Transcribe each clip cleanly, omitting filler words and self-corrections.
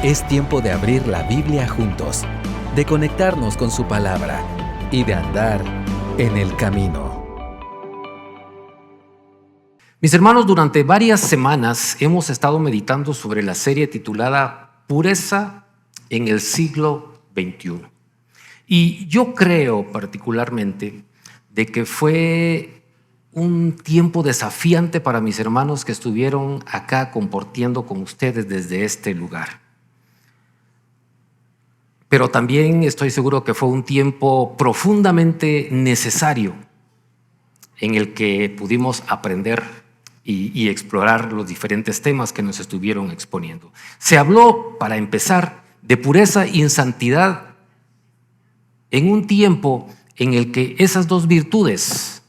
Es tiempo de abrir la Biblia juntos, de conectarnos con su palabra y de andar en el camino. Mis hermanos, durante varias semanas hemos estado meditando sobre la serie titulada Pureza en el siglo XXI. Y yo creo particularmente de que fue un tiempo desafiante para mis hermanos que estuvieron acá compartiendo con ustedes desde este lugar. Pero también estoy seguro que fue un tiempo profundamente necesario en el que pudimos aprender y explorar los diferentes temas que nos estuvieron exponiendo. Se habló, para empezar, de pureza y santidad en un tiempo en el que esas dos virtudes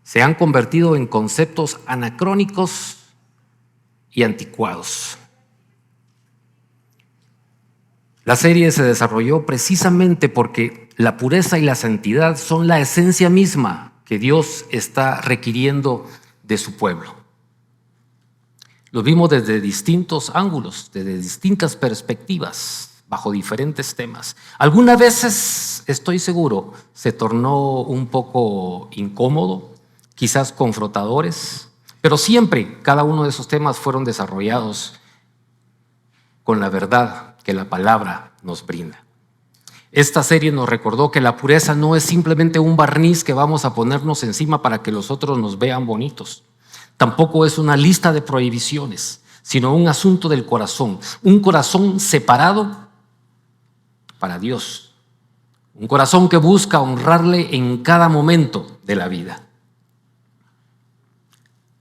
se han convertido en conceptos anacrónicos y anticuados. La serie se desarrolló precisamente porque la pureza y la santidad son la esencia misma que Dios está requiriendo de su pueblo. Lo vimos desde distintos ángulos, desde distintas perspectivas, bajo diferentes temas. Algunas veces, estoy seguro, se tornó un poco incómodo, quizás confrontadores, pero siempre cada uno de esos temas fueron desarrollados con la verdad que la palabra nos brinda. Esta serie nos recordó que la pureza no es simplemente un barniz que vamos a ponernos encima para que los otros nos vean bonitos. Tampoco es una lista de prohibiciones, sino un asunto del corazón. Un corazón separado para Dios. Un corazón que busca honrarle en cada momento de la vida.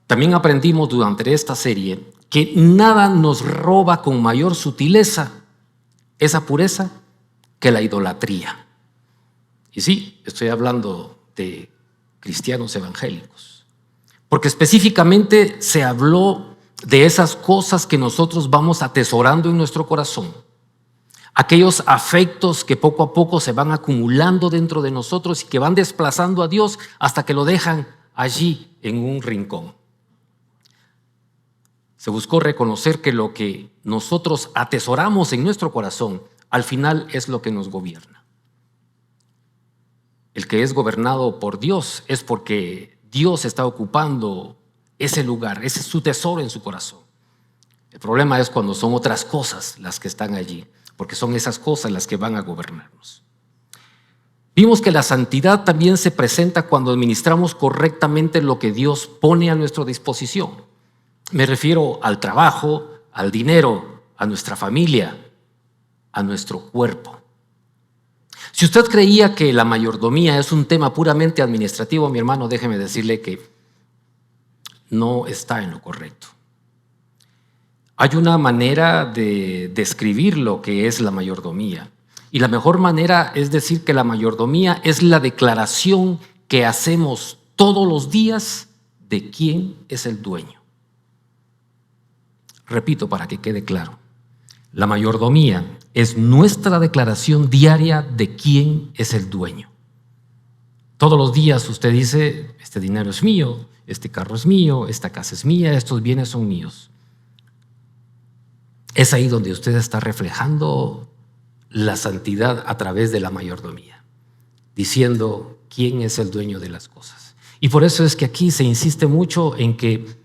También aprendimos durante esta serie que nada nos roba con mayor sutileza esa pureza que la idolatría. Y sí, estoy hablando de cristianos evangélicos, porque específicamente se habló de esas cosas que nosotros vamos atesorando en nuestro corazón, aquellos afectos que poco a poco se van acumulando dentro de nosotros y que van desplazando a Dios hasta que lo dejan allí en un rincón. Se buscó reconocer que lo que nosotros atesoramos en nuestro corazón al final es lo que nos gobierna. El que es gobernado por Dios es porque Dios está ocupando ese lugar, ese es su tesoro en su corazón. El problema es cuando son otras cosas las que están allí, porque son esas cosas las que van a gobernarnos. Vimos que la santidad también se presenta cuando administramos correctamente lo que Dios pone a nuestra disposición. Me refiero al trabajo, al dinero, a nuestra familia, a nuestro cuerpo. Si usted creía que la mayordomía es un tema puramente administrativo, mi hermano, déjeme decirle que no está en lo correcto. Hay una manera de describir lo que es la mayordomía, y la mejor manera es decir que la mayordomía es la declaración que hacemos todos los días de quién es el dueño. Repito para que quede claro. La mayordomía es nuestra declaración diaria de quién es el dueño. Todos los días usted dice, este dinero es mío, este carro es mío, esta casa es mía, estos bienes son míos. Es ahí donde usted está reflejando la santidad a través de la mayordomía, diciendo quién es el dueño de las cosas. Y por eso es que aquí se insiste mucho en que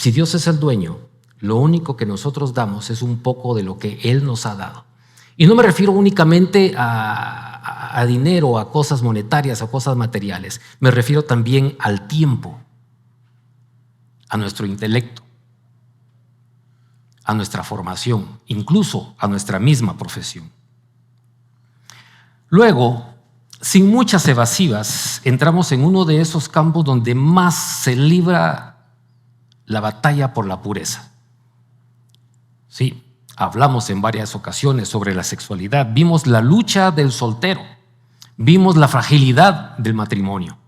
si Dios es el dueño, lo único que nosotros damos es un poco de lo que Él nos ha dado. Y no me refiero únicamente a dinero, a cosas monetarias, a cosas materiales. Me refiero también al tiempo, a nuestro intelecto, a nuestra formación, incluso a nuestra misma profesión. Luego, sin muchas evasivas, entramos en uno de esos campos donde más se libra la batalla por la pureza. Sí, hablamos en varias ocasiones sobre la sexualidad, vimos la lucha del soltero, vimos la fragilidad del matrimonio,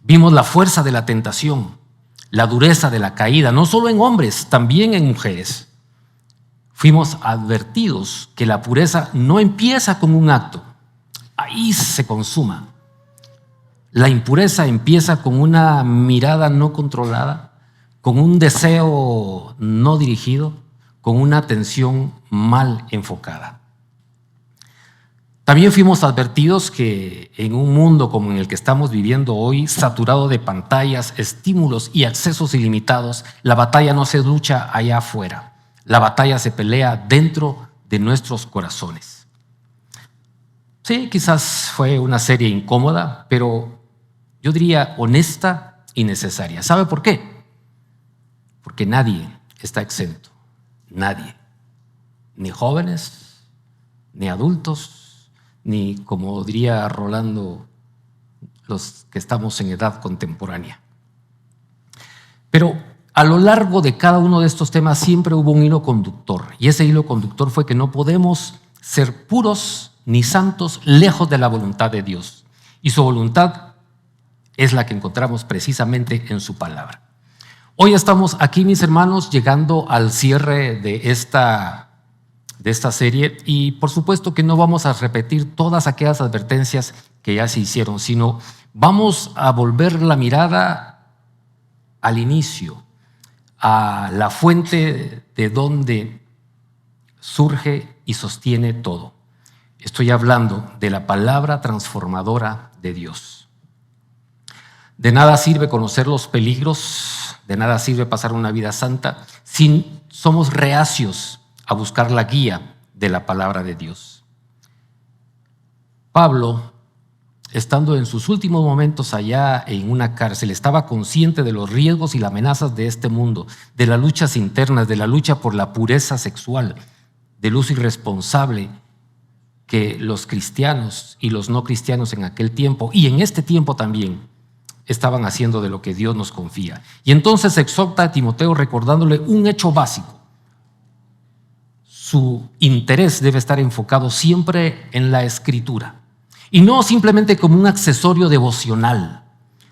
vimos la fuerza de la tentación, la dureza de la caída, no solo en hombres, también en mujeres. Fuimos advertidos que la pureza no empieza con un acto, ahí se consuma. La impureza empieza con una mirada no controlada, con un deseo no dirigido, con una atención mal enfocada. También fuimos advertidos que en un mundo como en el que estamos viviendo hoy, saturado de pantallas, estímulos y accesos ilimitados, la batalla no se lucha allá afuera. La batalla se pelea dentro de nuestros corazones. Sí, quizás fue una serie incómoda, pero yo diría honesta y necesaria. ¿Sabe por qué? Porque nadie está exento. Nadie. Ni jóvenes, ni adultos, ni, como diría Rolando, los que estamos en edad contemporánea. Pero a lo largo de cada uno de estos temas siempre hubo un hilo conductor, y ese hilo conductor fue que no podemos ser puros ni santos lejos de la voluntad de Dios. Y su voluntad es la que encontramos precisamente en su palabra. Hoy estamos aquí, mis hermanos, llegando al cierre de esta serie, y por supuesto que no vamos a repetir todas aquellas advertencias que ya se hicieron, sino vamos a volver la mirada al inicio, a la fuente de donde surge y sostiene todo. Estoy hablando de la palabra transformadora de Dios. De nada sirve conocer los peligros, de nada sirve pasar una vida santa si somos reacios a buscar la guía de la palabra de Dios. Pablo, estando en sus últimos momentos allá en una cárcel, estaba consciente de los riesgos y las amenazas de este mundo, de las luchas internas, de la lucha por la pureza sexual, del uso irresponsable que los cristianos y los no cristianos en aquel tiempo y en este tiempo también estaban haciendo de lo que Dios nos confía. Y entonces exhorta a Timoteo recordándole un hecho básico. Su interés debe estar enfocado siempre en la Escritura, y no simplemente como un accesorio devocional,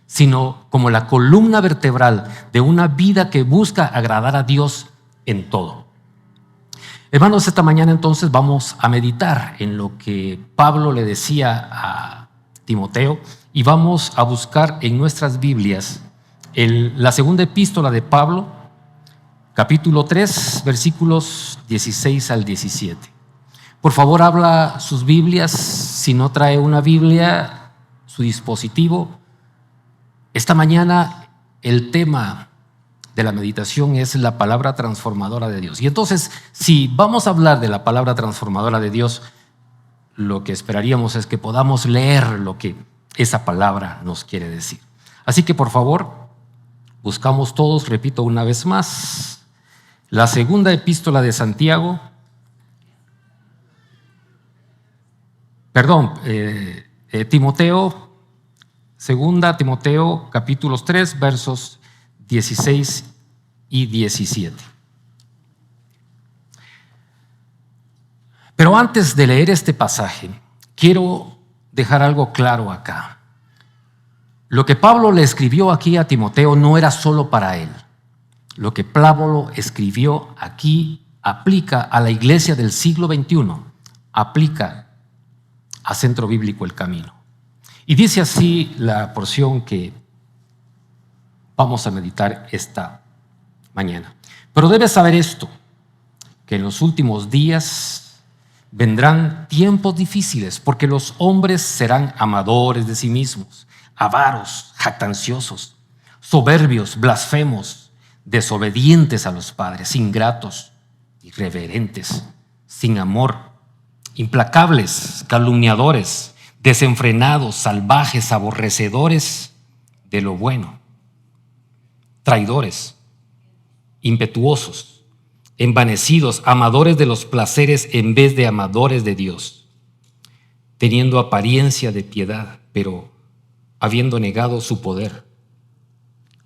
sino como la columna vertebral de una vida que busca agradar a Dios en todo. Hermanos, esta mañana entonces vamos a meditar en lo que Pablo le decía a Timoteo, y vamos a buscar en nuestras Biblias la segunda epístola de Pablo, capítulo 3, versículos 16 al 17. Por favor, abra sus Biblias. Si no trae una Biblia, su dispositivo. Esta mañana el tema de la meditación es la palabra transformadora de Dios. Y entonces, si vamos a hablar de la palabra transformadora de Dios, lo que esperaríamos es que podamos leer lo que esa palabra nos quiere decir. Así que, por favor, buscamos todos, repito una vez más, la segunda epístola de Santiago, Timoteo, segunda Timoteo, capítulos 3, versos 16 y 17. Pero antes de leer este pasaje, quiero dejar algo claro acá. Lo que Pablo le escribió aquí a Timoteo no era solo para él. Lo que Pablo escribió aquí aplica a la iglesia del siglo XXI, aplica a Centro Bíblico El Camino. Y dice así la porción que vamos a meditar esta mañana. Pero debes saber esto, que en los últimos días vendrán tiempos difíciles, porque los hombres serán amadores de sí mismos, avaros, jactanciosos, soberbios, blasfemos, desobedientes a los padres, ingratos, irreverentes, sin amor, implacables, calumniadores, desenfrenados, salvajes, aborrecedores de lo bueno, traidores, impetuosos, envanecidos, amadores de los placeres en vez de amadores de Dios, teniendo apariencia de piedad, pero habiendo negado su poder.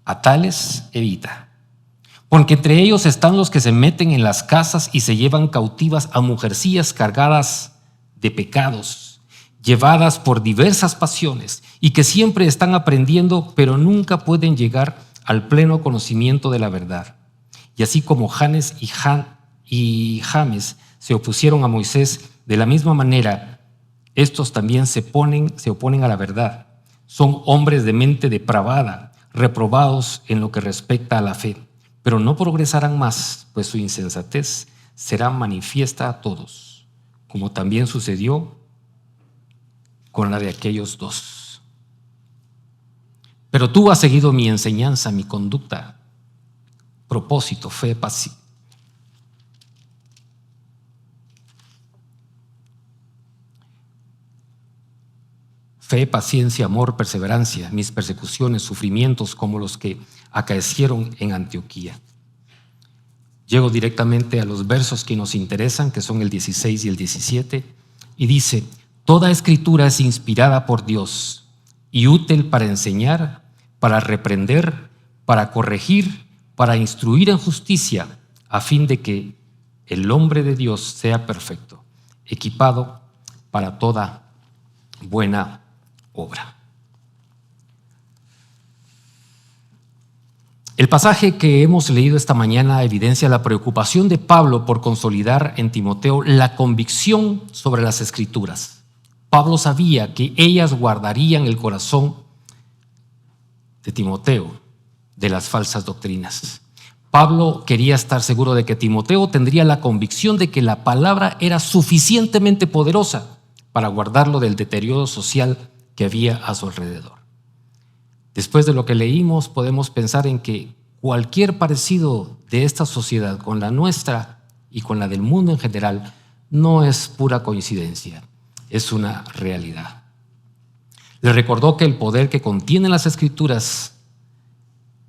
A tales evita, porque entre ellos están los que se meten en las casas y se llevan cautivas a mujercillas cargadas de pecados, llevadas por diversas pasiones, y que siempre están aprendiendo, pero nunca pueden llegar al pleno conocimiento de la verdad. Y así como Janes y James se opusieron a Moisés, de la misma manera, estos también se oponen a la verdad. Son hombres de mente depravada, reprobados en lo que respecta a la fe, pero no progresarán más, pues su insensatez será manifiesta a todos, como también sucedió con la de aquellos dos. Pero tú has seguido mi enseñanza, mi conducta, propósito, fe, paciencia, amor, perseverancia, mis persecuciones, sufrimientos como los que acaecieron en Antioquía. Llego directamente a los versos que nos interesan, que son el 16 y el 17, y dice: toda escritura es inspirada por Dios y útil para enseñar, para reprender, para corregir, para instruir en justicia, a fin de que el hombre de Dios sea perfecto, equipado para toda buena obra. El pasaje que hemos leído esta mañana evidencia la preocupación de Pablo por consolidar en Timoteo la convicción sobre las Escrituras. Pablo sabía que ellas guardarían el corazón de Timoteo de las falsas doctrinas. Pablo quería estar seguro de que Timoteo tendría la convicción de que la palabra era suficientemente poderosa para guardarlo del deterioro social que había a su alrededor. Después de lo que leímos, podemos pensar en que cualquier parecido de esta sociedad con la nuestra y con la del mundo en general no es pura coincidencia, es una realidad. Le recordó que el poder que contienen las Escrituras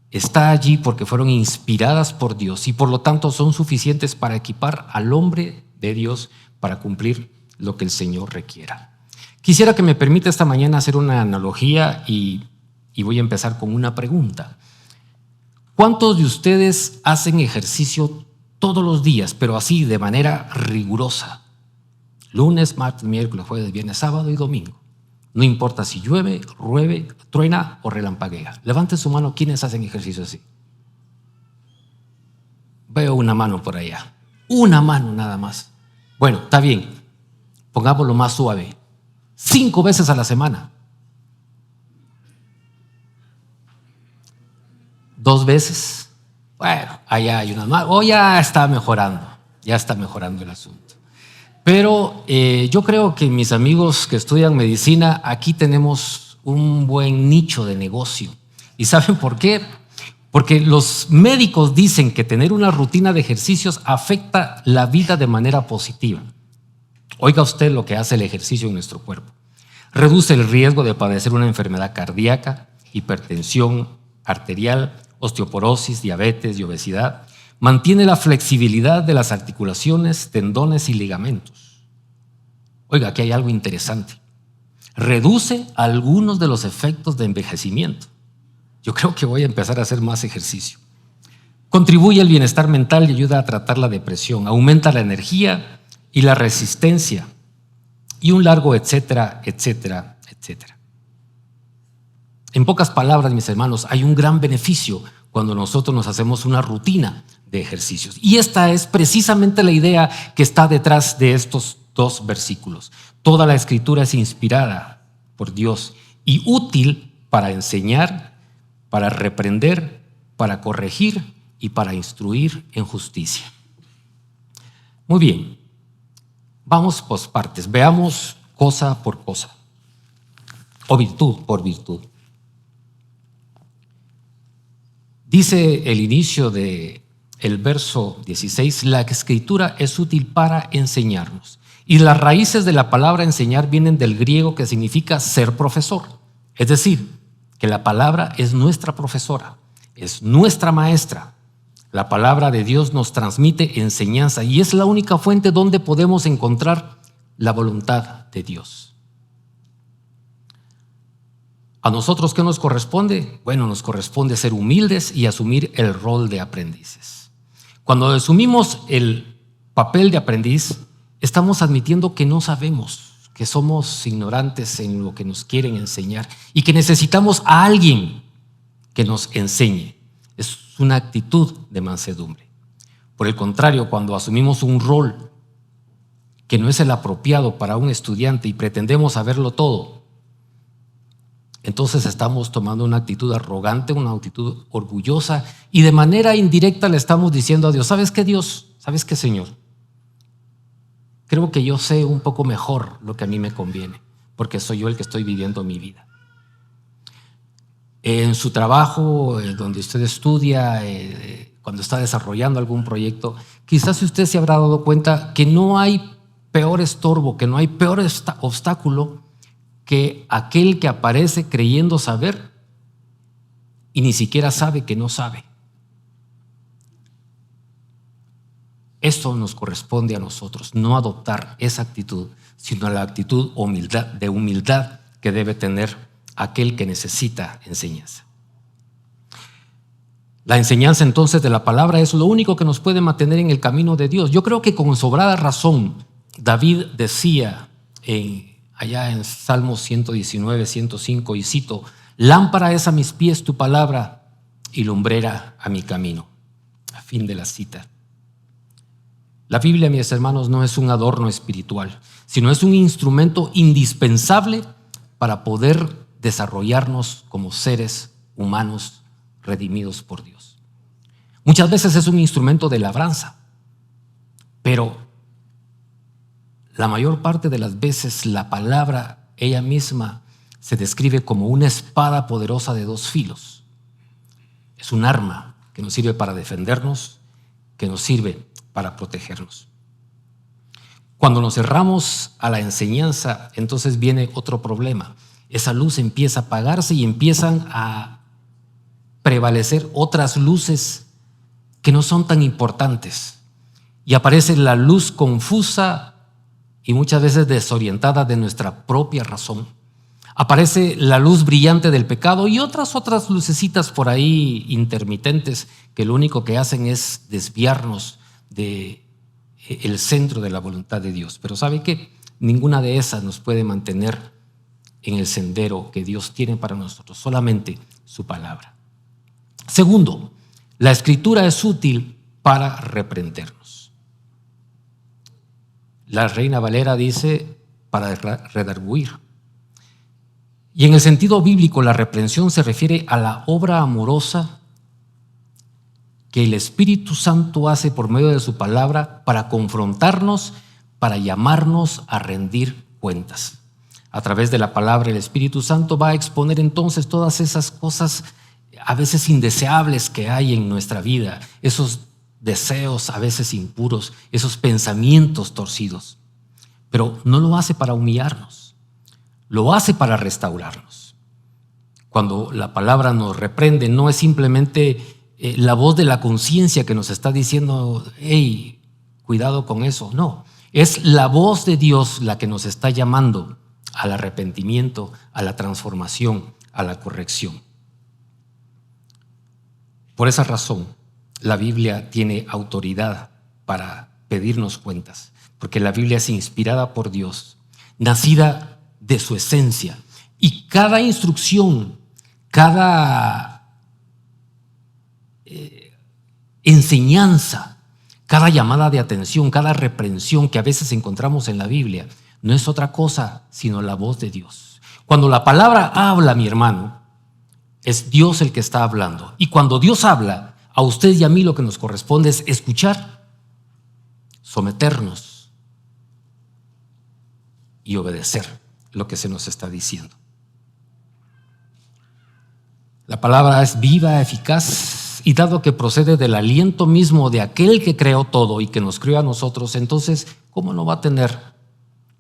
está allí porque fueron inspiradas por Dios y por lo tanto son suficientes para equipar al hombre de Dios para cumplir lo que el Señor requiera. Quisiera que me permita esta mañana hacer una analogía y voy a empezar con una pregunta. ¿Cuántos de ustedes hacen ejercicio todos los días, pero así de manera rigurosa? Lunes, martes, miércoles, jueves, viernes, sábado y domingo. No importa si llueve, truena o relampaguea. Levanten su mano, ¿quiénes hacen ejercicio así? Veo una mano por allá. Una mano nada más. Bueno, está bien. Pongámoslo más suave. 5 veces a la semana. 2 veces. Bueno, allá hay unas más. Ya está mejorando el asunto. Pero yo creo que mis amigos que estudian medicina, aquí tenemos un buen nicho de negocio. ¿Y saben por qué? Porque los médicos dicen que tener una rutina de ejercicios afecta la vida de manera positiva. Oiga usted lo que hace el ejercicio en nuestro cuerpo. Reduce el riesgo de padecer una enfermedad cardíaca, hipertensión arterial, osteoporosis, diabetes y obesidad. Mantiene la flexibilidad de las articulaciones, tendones y ligamentos. Oiga, aquí hay algo interesante. Reduce algunos de los efectos de envejecimiento. Yo creo que voy a empezar a hacer más ejercicio. Contribuye al bienestar mental y ayuda a tratar la depresión. Aumenta la energía y la resistencia. Y un largo etcétera, etcétera, etcétera. En pocas palabras, mis hermanos, hay un gran beneficio cuando nosotros nos hacemos una rutina de ejercicios. Y esta es precisamente la idea que está detrás de estos 2 versículos. Toda la Escritura es inspirada por Dios y útil para enseñar, para reprender, para corregir y para instruir en justicia. Muy bien, vamos por partes, veamos cosa por cosa, o virtud por virtud. Dice el inicio del verso 16, la Escritura es útil para enseñarnos. Y las raíces de la palabra enseñar vienen del griego que significa ser profesor. Es decir, que la palabra es nuestra profesora, es nuestra maestra. La palabra de Dios nos transmite enseñanza y es la única fuente donde podemos encontrar la voluntad de Dios. ¿A nosotros qué nos corresponde? Bueno, nos corresponde ser humildes y asumir el rol de aprendices. Cuando asumimos el papel de aprendiz, estamos admitiendo que no sabemos, que somos ignorantes en lo que nos quieren enseñar y que necesitamos a alguien que nos enseñe. Es una actitud de mansedumbre. Por el contrario, cuando asumimos un rol que no es el apropiado para un estudiante y pretendemos saberlo todo, entonces estamos tomando una actitud arrogante, una actitud orgullosa y de manera indirecta le estamos diciendo a Dios, ¿sabes qué, Dios? ¿Sabes qué, Señor? creo que yo sé un poco mejor lo que a mí me conviene, porque soy yo el que estoy viviendo mi vida. En su trabajo, donde usted estudia, cuando está desarrollando algún proyecto, quizás usted se habrá dado cuenta que no hay peor estorbo, que no hay peor obstáculo que aquel que aparece creyendo saber y ni siquiera sabe que no sabe. Esto nos corresponde a nosotros, no adoptar esa actitud, sino la actitud de humildad que debe tener aquel que necesita enseñanza. La enseñanza entonces de la palabra es lo único que nos puede mantener en el camino de Dios. Yo creo que con sobrada razón David decía allá en Salmos 119, 105, y cito: lámpara es a mis pies tu palabra y lumbrera a mi camino. A fin de la cita. La Biblia, mis hermanos, no es un adorno espiritual, sino es un instrumento indispensable para poder desarrollarnos como seres humanos redimidos por Dios. Muchas veces es un instrumento de labranza, pero la mayor parte de las veces la palabra ella misma se describe como una espada poderosa de dos filos. Es un arma que nos sirve para defendernos, que nos sirve para protegernos. Cuando nos cerramos a la enseñanza, entonces viene otro problema. Esa luz empieza a apagarse y empiezan a prevalecer otras luces que no son tan importantes. Y aparece la luz confusa y muchas veces desorientada de nuestra propia razón. Aparece la luz brillante del pecado y otras lucecitas por ahí intermitentes que lo único que hacen es desviarnos del centro de la voluntad de Dios. Pero ¿sabe qué? Ninguna de esas nos puede mantener en el sendero que Dios tiene para nosotros, solamente su palabra. Segundo, la Escritura es útil para reprendernos. La Reina Valera dice para redarguir. Y en el sentido bíblico, la reprensión se refiere a la obra amorosa que el Espíritu Santo hace por medio de su palabra para confrontarnos, para llamarnos a rendir cuentas. A través de la palabra, el Espíritu Santo va a exponer entonces todas esas cosas a veces indeseables que hay en nuestra vida, esos deseos a veces impuros, esos pensamientos torcidos. Pero no lo hace para humillarnos, lo hace para restaurarnos. Cuando la palabra nos reprende, no es simplemente la voz de la conciencia que nos está diciendo, hey, cuidado con eso. No, es la voz de Dios la que nos está llamando al arrepentimiento, a la transformación, a la corrección. Por esa razón, la Biblia tiene autoridad para pedirnos cuentas, porque la Biblia es inspirada por Dios, nacida de su esencia, y cada instrucción, cada enseñanza, cada llamada de atención, cada reprensión que a veces encontramos en la Biblia, no es otra cosa sino la voz de Dios. Cuando la palabra habla, mi hermano, es Dios el que está hablando. Y cuando Dios habla, a usted y a mí lo que nos corresponde es escuchar, someternos y obedecer lo que se nos está diciendo. La palabra es viva, eficaz, y dado que procede del aliento mismo de aquel que creó todo y que nos creó a nosotros, entonces, ¿cómo no va a tener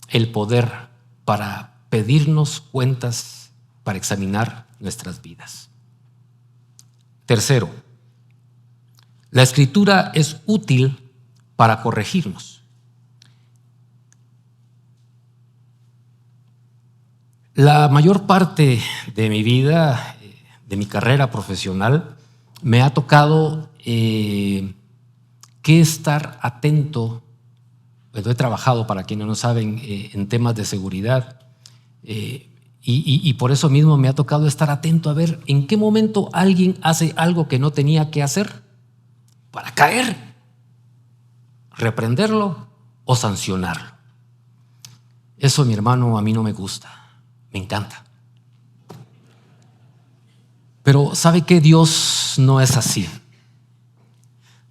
el poder para pedirnos cuentas, para examinar nuestras vidas? Tercero, la Escritura es útil para corregirnos. La mayor parte de mi vida, de mi carrera profesional, me ha tocado que estar atento. He trabajado, para quienes no saben, en temas de seguridad y por eso mismo me ha tocado estar atento a ver en qué momento alguien hace algo que no tenía que hacer para caer, reprenderlo o sancionarlo. Eso, mi hermano, a mí no me gusta, me encanta. Pero ¿sabe qué? Dios no es así.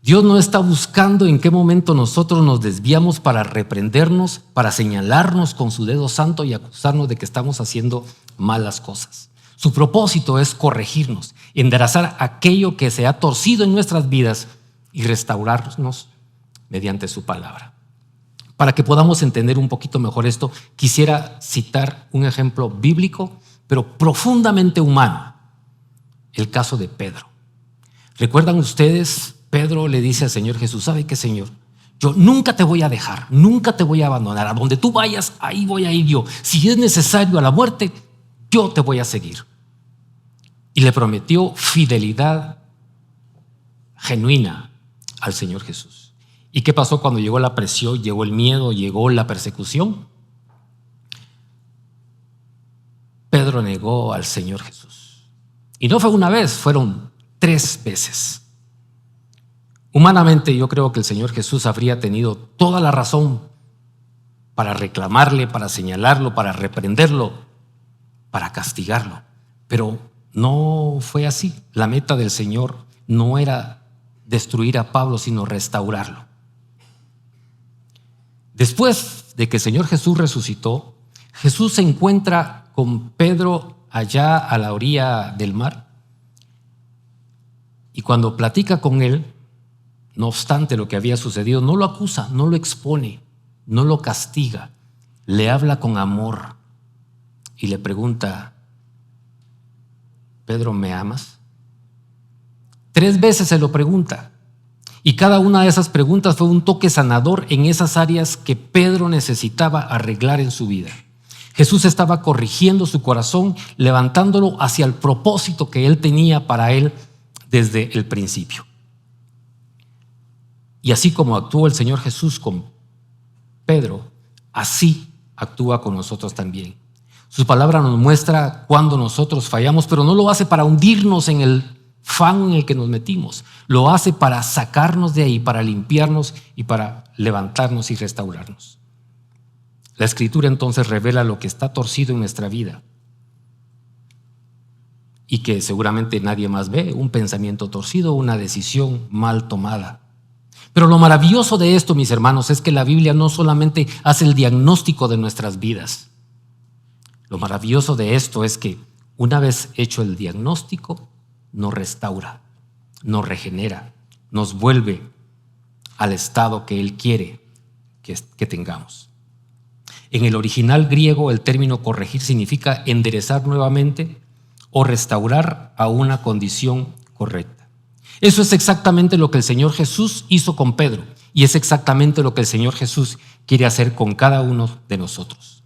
Dios no está buscando en qué momento nosotros nos desviamos para reprendernos, para señalarnos con su dedo santo y acusarnos de que estamos haciendo malas cosas. Su propósito es corregirnos, enderezar aquello que se ha torcido en nuestras vidas y restaurarnos mediante su palabra. Para que podamos entender un poquito mejor esto, quisiera citar un ejemplo bíblico, pero profundamente humano, el caso de Pedro. ¿Recuerdan ustedes? Pedro le dice al Señor Jesús: ¿sabe qué, Señor? Yo nunca te voy a dejar, nunca te voy a abandonar. A donde tú vayas, ahí voy a ir yo. Si es necesario a la muerte, yo te voy a seguir. Y le prometió fidelidad genuina al Señor Jesús. ¿Y qué pasó cuando llegó la presión, llegó el miedo, llegó la persecución? Pedro negó al Señor Jesús. Y no fue una vez, fueron 3 veces. Humanamente yo creo que el Señor Jesús habría tenido toda la razón para reclamarle, para señalarlo, para reprenderlo, para castigarlo. Pero no fue así. La meta del Señor no era destruir a Pablo, sino restaurarlo. Después de que el Señor Jesús resucitó, Jesús se encuentra con Pedro allá a la orilla del mar. Y cuando platica con él, no obstante lo que había sucedido, no lo acusa, no lo expone, no lo castiga. Le habla con amor y le pregunta: Pedro, ¿me amas? 3 veces se lo pregunta. Y cada una de esas preguntas fue un toque sanador en esas áreas que Pedro necesitaba arreglar en su vida. Jesús estaba corrigiendo su corazón, levantándolo hacia el propósito que él tenía para él desde el principio. Y así como actuó el Señor Jesús con Pedro, así actúa con nosotros también. Su palabra nos muestra cuando nosotros fallamos, pero no lo hace para hundirnos en el fango en el que nos metimos. Lo hace para sacarnos de ahí, para limpiarnos y para levantarnos y restaurarnos. La Escritura entonces revela lo que está torcido en nuestra vida y que seguramente nadie más ve: un pensamiento torcido, una decisión mal tomada. Pero lo maravilloso de esto, mis hermanos, es que la Biblia no solamente hace el diagnóstico de nuestras vidas. Lo maravilloso de esto es que una vez hecho el diagnóstico, nos restaura, nos regenera, nos vuelve al estado que Él quiere que tengamos. En el original griego, el término corregir significa enderezar nuevamente o restaurar a una condición correcta. Eso es exactamente lo que el Señor Jesús hizo con Pedro, y es exactamente lo que el Señor Jesús quiere hacer con cada uno de nosotros.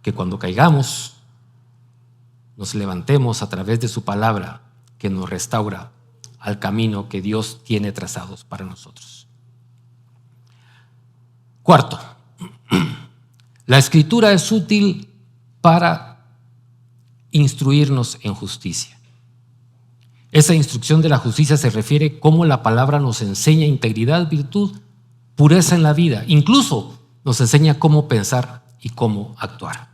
Que cuando caigamos, nos levantemos a través de su palabra, que nos restaura al camino que Dios tiene trazados para nosotros. Cuarto, la Escritura es útil para instruirnos en justicia. Esa instrucción de la justicia se refiere a cómo la palabra nos enseña integridad, virtud, pureza en la vida. Incluso nos enseña cómo pensar y cómo actuar.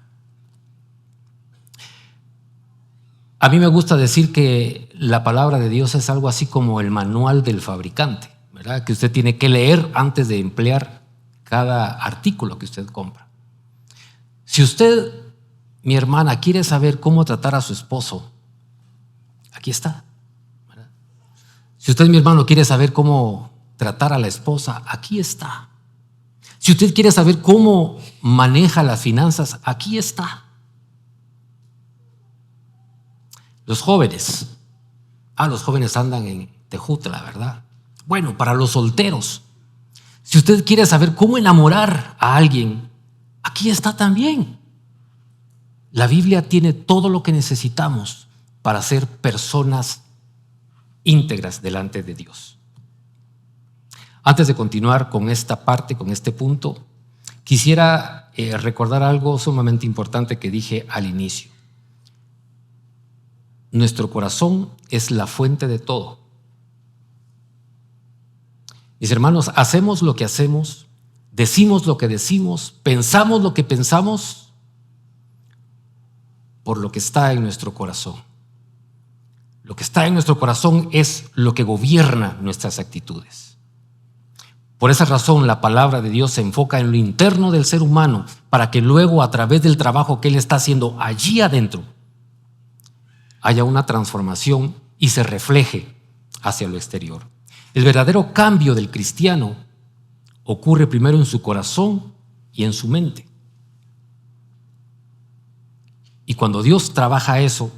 A mí me gusta decir que la palabra de Dios es algo así como el manual del fabricante, ¿verdad? Que usted tiene que leer antes de emplear cada artículo que usted compra. Si usted, mi hermana, quiere saber cómo tratar a su esposo, aquí está. Si usted, mi hermano, quiere saber cómo tratar a la esposa, aquí está. Si usted quiere saber cómo maneja las finanzas, aquí está. Los jóvenes andan en Tejutla, ¿verdad? Bueno, para los solteros, si usted quiere saber cómo enamorar a alguien, aquí está también. La Biblia tiene todo lo que necesitamos para ser personas íntegras delante de Dios. Antes de continuar con esta parte, con este punto, quisiera recordar algo sumamente importante que dije al inicio. Nuestro corazón es la fuente de todo. Mis hermanos, hacemos lo que hacemos, decimos lo que decimos, pensamos lo que pensamos por lo que está en nuestro corazón. Lo que está en nuestro corazón es lo que gobierna nuestras actitudes. Por esa razón, la palabra de Dios se enfoca en lo interno del ser humano para que luego, a través del trabajo que Él está haciendo allí adentro, haya una transformación y se refleje hacia lo exterior. El verdadero cambio del cristiano ocurre primero en su corazón y en su mente. Y cuando Dios trabaja eso,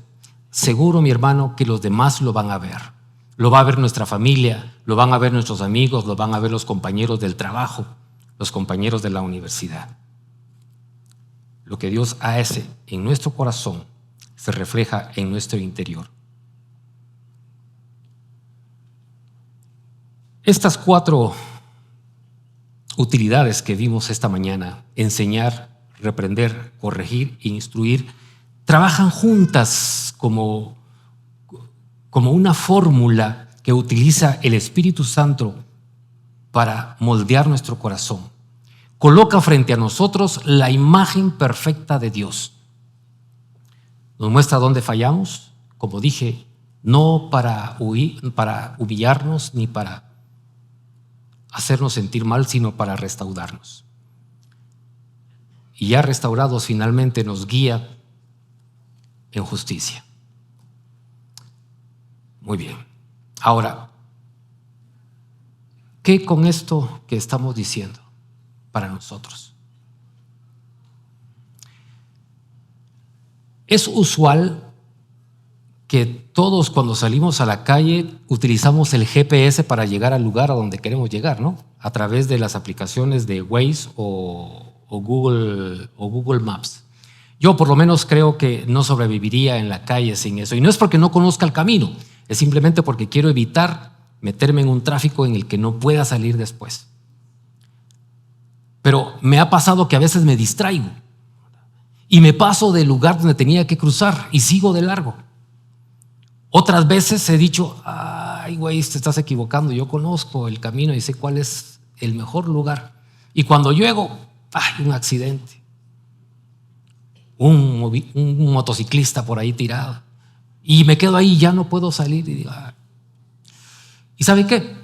seguro, mi hermano, que los demás lo van a ver. Lo va a ver nuestra familia, lo van a ver nuestros amigos, lo van a ver los compañeros del trabajo, los compañeros de la universidad. Lo que Dios hace en nuestro corazón se refleja en nuestro interior. Estas 4 utilidades que vimos esta mañana, enseñar, reprender, corregir e instruir, trabajan juntas como una fórmula que utiliza el Espíritu Santo para moldear nuestro corazón. Coloca frente a nosotros la imagen perfecta de Dios. Nos muestra dónde fallamos, como dije, no para humillarnos ni para hacernos sentir mal, sino para restaurarnos. Y ya restaurados, finalmente nos guía en justicia. Muy bien. Ahora, ¿qué con esto que estamos diciendo para nosotros? Es usual que todos, cuando salimos a la calle, utilizamos el GPS para llegar al lugar a donde queremos llegar, ¿no? A través de las aplicaciones de Waze o Google Maps. Yo por lo menos creo que no sobreviviría en la calle sin eso. Y no es porque no conozca el camino, es simplemente porque quiero evitar meterme en un tráfico en el que no pueda salir después. Pero me ha pasado que a veces me distraigo y me paso del lugar donde tenía que cruzar y sigo de largo. Otras veces he dicho, ay güey, te estás equivocando, yo conozco el camino y sé cuál es el mejor lugar. Y cuando llego, hay un accidente. Un motociclista por ahí tirado. Y me quedo ahí, ya no puedo salir. Y digo, ah. ¿Y sabe qué?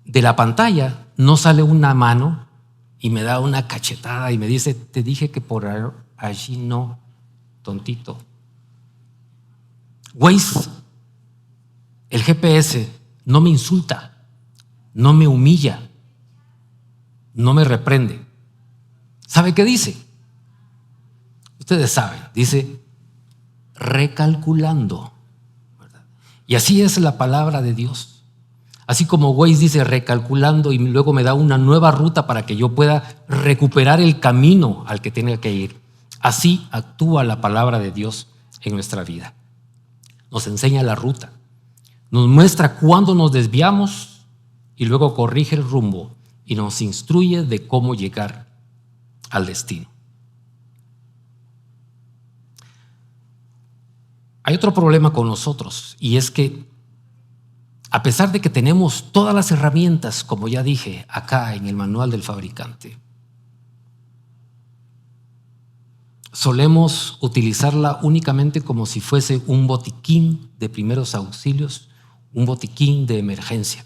De la pantalla no sale una mano y me da una cachetada y me dice, te dije que por allí no, tontito. Waze, el GPS, no me insulta, no me humilla, no me reprende. ¿Sabe qué dice? Ustedes saben, dice recalculando, ¿verdad? Y así es la palabra de Dios. Así como Waze dice recalculando y luego me da una nueva ruta para que yo pueda recuperar el camino al que tenga que ir. Así actúa la palabra de Dios en nuestra vida. Nos enseña la ruta, nos muestra cuándo nos desviamos y luego corrige el rumbo y nos instruye de cómo llegar al destino. Hay otro problema con nosotros y es que a pesar de que tenemos todas las herramientas, como ya dije acá en el manual del fabricante, solemos utilizarla únicamente como si fuese un botiquín de primeros auxilios, un botiquín de emergencia.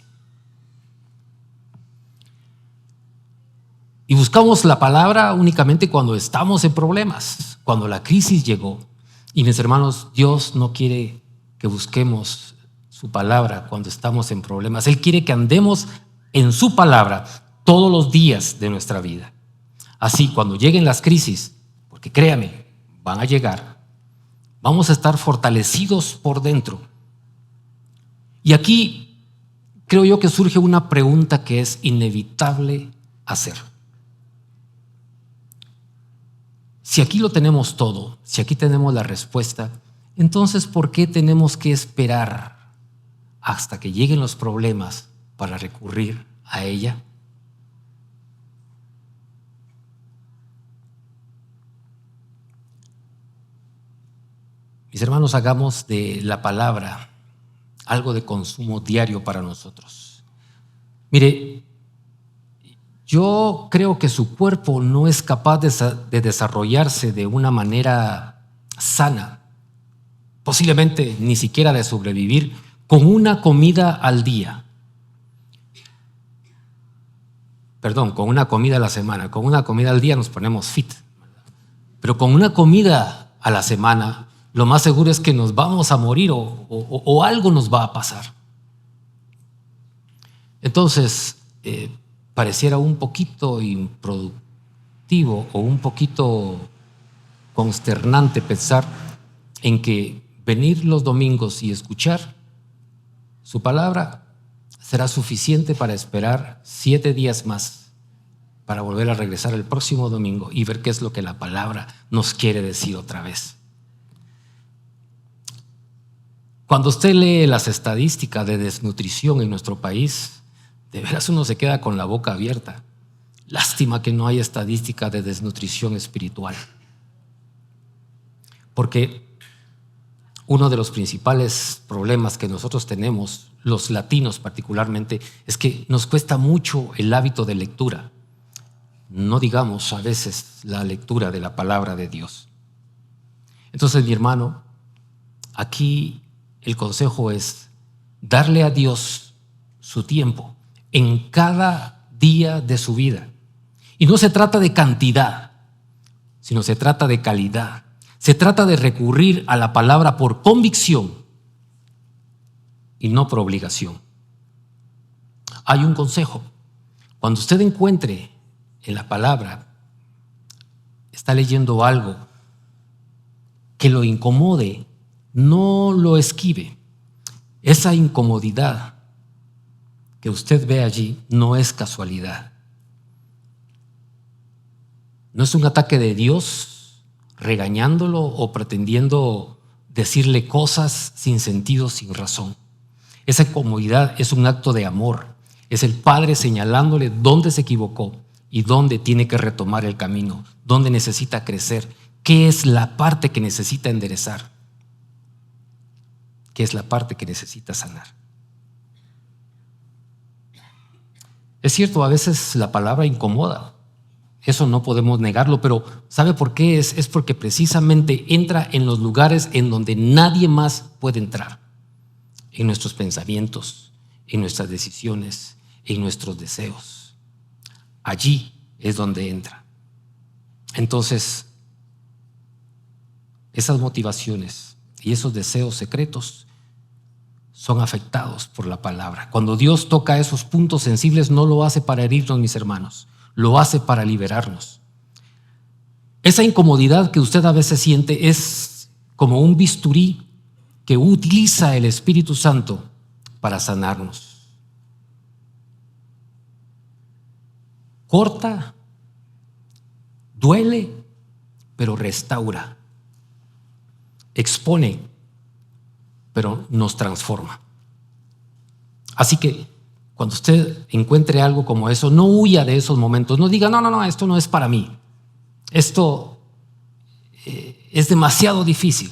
Y buscamos la palabra únicamente cuando estamos en problemas, cuando la crisis llegó. Y mis hermanos, Dios no quiere que busquemos su palabra cuando estamos en problemas. Él quiere que andemos en su palabra todos los días de nuestra vida. Así, cuando lleguen las crisis, porque créame, van a llegar, vamos a estar fortalecidos por dentro. Y aquí creo yo que surge una pregunta que es inevitable hacer. Si aquí lo tenemos todo, si aquí tenemos la respuesta, entonces ¿por qué tenemos que esperar hasta que lleguen los problemas para recurrir a ella? Mis hermanos, hagamos de la palabra algo de consumo diario para nosotros. Mire, yo creo que su cuerpo no es capaz de desarrollarse de una manera sana posiblemente ni siquiera de sobrevivir, con una comida al día. Perdón, con una comida a la semana. Con una comida al día nos ponemos fit. Pero con una comida a la semana, lo más seguro es que nos vamos a morir o algo nos va a pasar. Entonces, pareciera un poquito improductivo o un poquito consternante pensar en que venir los domingos y escuchar su palabra será suficiente para esperar 7 días más para volver a regresar el próximo domingo y ver qué es lo que la palabra nos quiere decir otra vez. Cuando usted lee las estadísticas de desnutrición en nuestro país, de veras uno se queda con la boca abierta. Lástima que no hay estadística de desnutrición espiritual. Porque uno de los principales problemas que nosotros tenemos, los latinos particularmente, es que nos cuesta mucho el hábito de lectura. No digamos a veces la lectura de la palabra de Dios. Entonces, mi hermano, aquí el consejo es darle a Dios su tiempo en cada día de su vida. Y no se trata de cantidad, sino se trata de calidad. Se trata de recurrir a la palabra por convicción y no por obligación. Hay un consejo. Cuando usted encuentre en la palabra, está leyendo algo que lo incomode, no lo esquive. Esa incomodidad que usted ve allí no es casualidad. No es un ataque de Dios regañándolo o pretendiendo decirle cosas sin sentido, sin razón. Esa incomodidad es un acto de amor. Es el Padre señalándole dónde se equivocó y dónde tiene que retomar el camino, dónde necesita crecer, qué es la parte que necesita enderezar, qué es la parte que necesita sanar. Es cierto, a veces la palabra incomoda, eso no podemos negarlo, pero ¿sabe por qué? Es porque precisamente entra en los lugares en donde nadie más puede entrar, en nuestros pensamientos, en nuestras decisiones, en nuestros deseos. Allí es donde entra. Entonces, esas motivaciones y esos deseos secretos son afectados por la palabra. Cuando Dios toca esos puntos sensibles, no lo hace para herirnos, mis hermanos, lo hace para liberarnos. Esa incomodidad que usted a veces siente es como un bisturí que utiliza el Espíritu Santo para sanarnos. Corta, duele, pero restaura. Expone, pero nos transforma. Así que cuando usted encuentre algo como eso, no huya de esos momentos. No diga, no, esto no es para mí. Esto es demasiado difícil.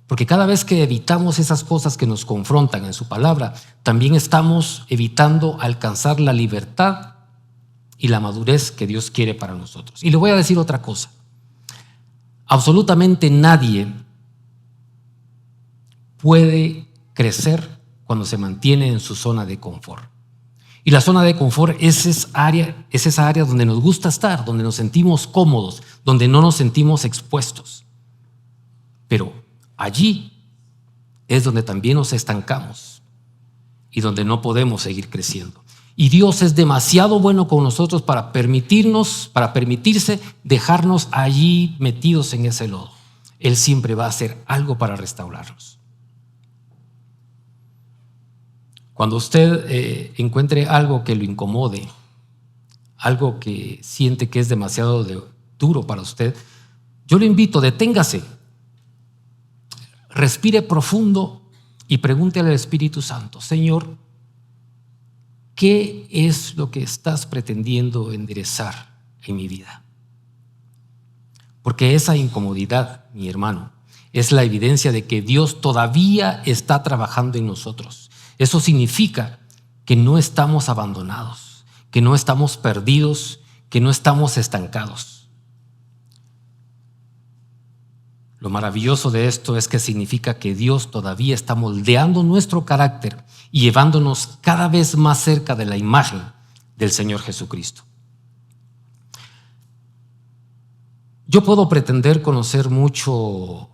Porque cada vez que evitamos esas cosas que nos confrontan en su palabra, también estamos evitando alcanzar la libertad y la madurez que Dios quiere para nosotros. Y le voy a decir otra cosa. Absolutamente nadie puede crecer cuando se mantiene en su zona de confort. Y la zona de confort es esa área donde nos gusta estar, donde nos sentimos cómodos, donde no nos sentimos expuestos. Pero allí es donde también nos estancamos y donde no podemos seguir creciendo. Y Dios es demasiado bueno con nosotros para permitirse dejarnos allí metidos en ese lodo. Él siempre va a hacer algo para restaurarnos. Cuando usted encuentre algo que lo incomode, algo que siente que es demasiado duro para usted, yo lo invito, deténgase, respire profundo y pregúntele al Espíritu Santo: Señor, ¿qué es lo que estás pretendiendo enderezar en mi vida? Porque esa incomodidad, mi hermano, es la evidencia de que Dios todavía está trabajando en nosotros. Eso significa que no estamos abandonados, que no estamos perdidos, que no estamos estancados. Lo maravilloso de esto es que significa que Dios todavía está moldeando nuestro carácter y llevándonos cada vez más cerca de la imagen del Señor Jesucristo. Yo puedo pretender conocer mucho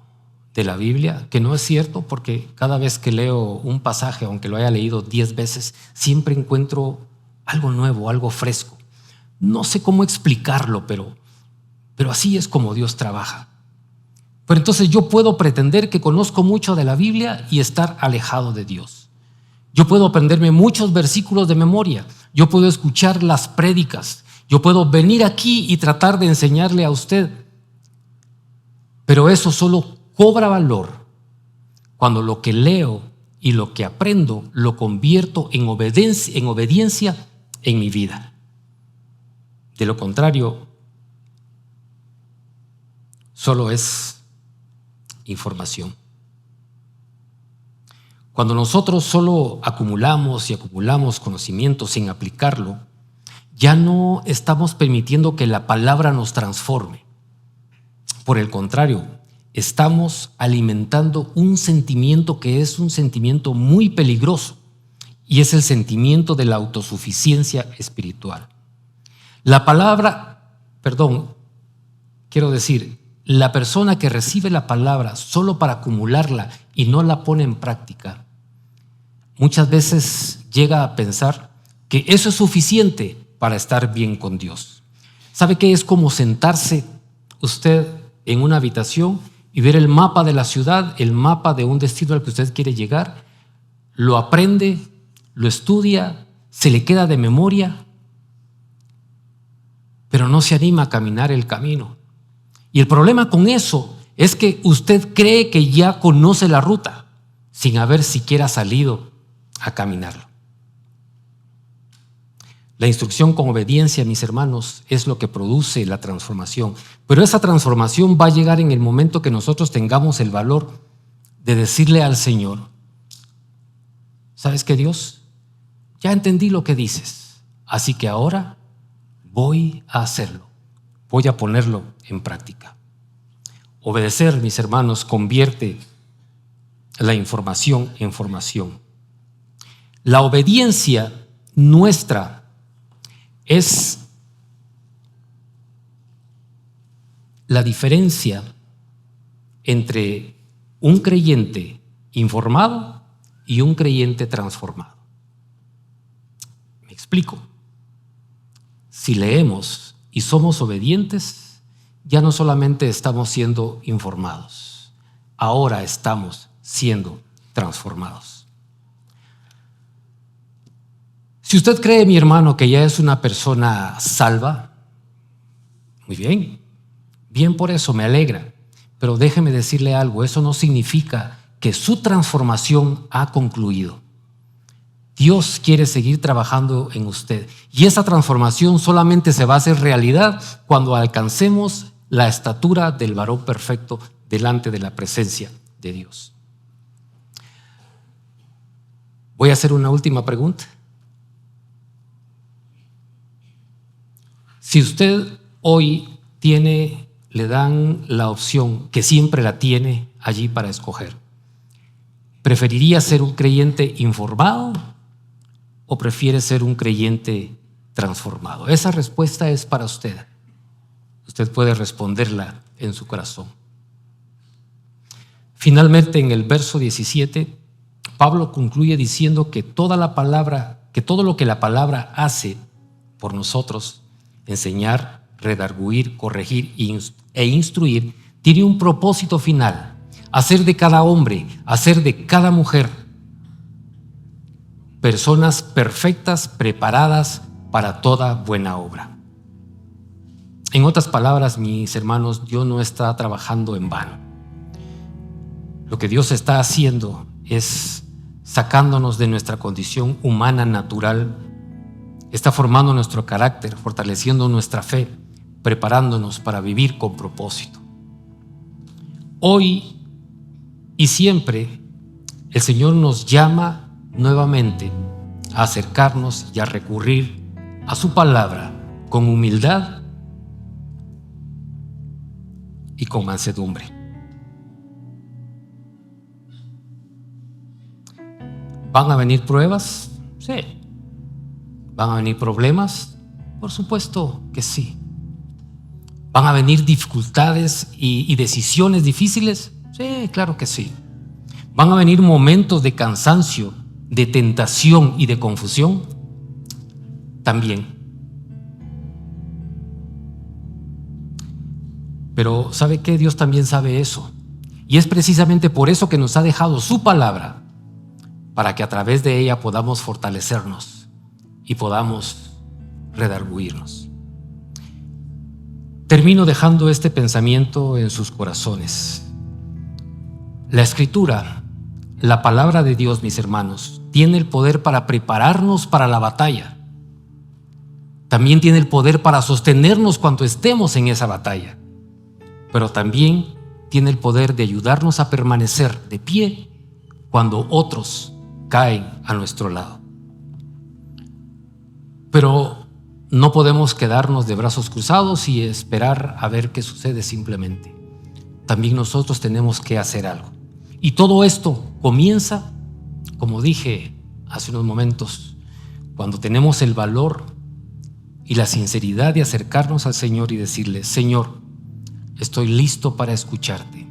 de la Biblia, que no es cierto, porque cada vez que leo un pasaje, aunque lo haya leído 10 veces, siempre encuentro algo nuevo, algo fresco. No sé cómo explicarlo, pero así es como Dios trabaja. Pero entonces yo puedo pretender que conozco mucho de la Biblia y estar alejado de Dios. Yo puedo aprenderme muchos versículos de memoria. Yo puedo escuchar las prédicas. Yo puedo venir aquí y tratar de enseñarle a usted. Pero eso solo cobra valor cuando lo que leo y lo que aprendo lo convierto en obediencia en mi vida. De lo contrario, solo es información. Cuando nosotros solo acumulamos y acumulamos conocimiento sin aplicarlo, ya no estamos permitiendo que la palabra nos transforme. Por el contrario, estamos alimentando un sentimiento que es un sentimiento muy peligroso, y es el sentimiento de la autosuficiencia espiritual. La persona que recibe la palabra solo para acumularla y no la pone en práctica, muchas veces llega a pensar que eso es suficiente para estar bien con Dios. ¿Sabe qué? Es como sentarse usted en una habitación y ver el mapa de la ciudad, el mapa de un destino al que usted quiere llegar, lo aprende, lo estudia, se le queda de memoria, pero no se anima a caminar el camino. Y el problema con eso es que usted cree que ya conoce la ruta sin haber siquiera salido a caminarlo. La instrucción con obediencia, mis hermanos, es lo que produce la transformación. Pero esa transformación va a llegar en el momento que nosotros tengamos el valor de decirle al Señor: ¿sabes qué, Dios? Ya entendí lo que dices, así que ahora voy a hacerlo, voy a ponerlo en práctica. Obedecer, mis hermanos, convierte la información en formación. La obediencia nuestra es la diferencia entre un creyente informado y un creyente transformado. Me explico. Si leemos y somos obedientes, ya no solamente estamos siendo informados, ahora estamos siendo transformados. Si usted cree, mi hermano, que ya es una persona salva, muy bien, bien por eso, me alegra. Pero déjeme decirle algo, eso no significa que su transformación ha concluido. Dios quiere seguir trabajando en usted, y esa transformación solamente se va a hacer realidad cuando alcancemos la estatura del varón perfecto delante de la presencia de Dios. Voy a hacer una última pregunta. Si usted hoy le dan la opción, que siempre la tiene allí para escoger, ¿preferiría ser un creyente informado o prefiere ser un creyente transformado? Esa respuesta es para usted. Usted puede responderla en su corazón. Finalmente, en el verso 17, Pablo concluye diciendo que todo lo que la palabra hace por nosotros, enseñar, redarguir, corregir e instruir, tiene un propósito final: hacer de cada hombre, hacer de cada mujer personas perfectas, preparadas para toda buena obra. En otras palabras, mis hermanos, Dios no está trabajando en vano. Lo que Dios está haciendo es sacándonos de nuestra condición humana natural. Está formando nuestro carácter, fortaleciendo nuestra fe, preparándonos para vivir con propósito. Hoy y siempre el Señor nos llama nuevamente a acercarnos y a recurrir a su palabra con humildad y con mansedumbre. ¿Van a venir pruebas? Sí. ¿Van a venir problemas? Por supuesto que sí. ¿Van a venir dificultades y decisiones difíciles? Sí, claro que sí. ¿Van a venir momentos de cansancio, de tentación y de confusión? También. Pero ¿sabe qué? Dios también sabe eso. Y es precisamente por eso que nos ha dejado su palabra, para que a través de ella podamos fortalecernos y podamos redarguirnos. Termino dejando este pensamiento en sus corazones. La Escritura, la palabra de Dios, mis hermanos, tiene el poder para prepararnos para la batalla. También tiene el poder para sostenernos cuando estemos en esa batalla. Pero también tiene el poder de ayudarnos a permanecer de pie cuando otros caen a nuestro lado. Pero no podemos quedarnos de brazos cruzados y esperar a ver qué sucede simplemente. También nosotros tenemos que hacer algo. Y todo esto comienza, como dije hace unos momentos, cuando tenemos el valor y la sinceridad de acercarnos al Señor y decirle: Señor, estoy listo para escucharte,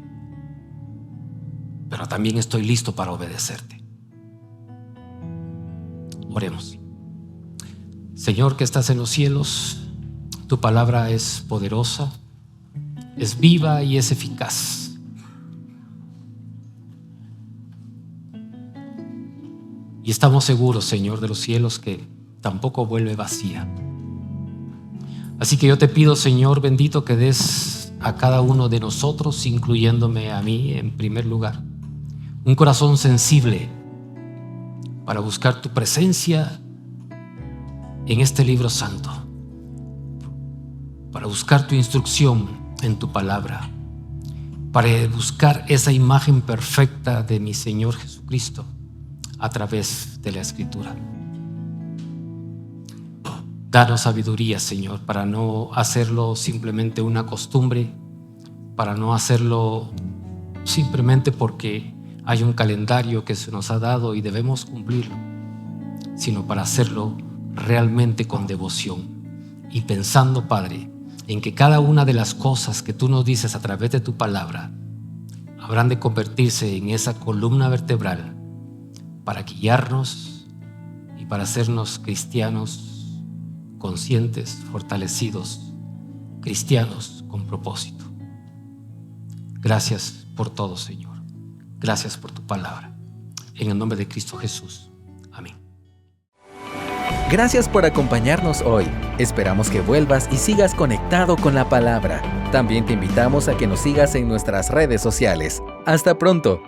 pero también estoy listo para obedecerte. Oremos. Señor que estás en los cielos, tu palabra es poderosa, es viva y es eficaz. Y estamos seguros, Señor de los cielos, que tampoco vuelve vacía. Así que yo te pido, Señor bendito, que des a cada uno de nosotros, incluyéndome a mí en primer lugar, un corazón sensible para buscar tu presencia en este libro santo, para buscar tu instrucción en tu palabra, para buscar esa imagen perfecta de mi Señor Jesucristo a través de la Escritura. Danos sabiduría, Señor, para no hacerlo simplemente una costumbre, para no hacerlo simplemente porque hay un calendario que se nos ha dado y debemos cumplirlo, sino para hacerlo realmente con devoción y pensando, Padre, en que cada una de las cosas que tú nos dices a través de tu palabra habrán de convertirse en esa columna vertebral para guiarnos y para hacernos cristianos conscientes, fortalecidos, cristianos con propósito. Gracias por todo, Señor. Gracias por tu palabra. En el nombre de Cristo Jesús. Amén. Gracias por acompañarnos hoy. Esperamos que vuelvas y sigas conectado con la palabra. También te invitamos a que nos sigas en nuestras redes sociales. Hasta pronto.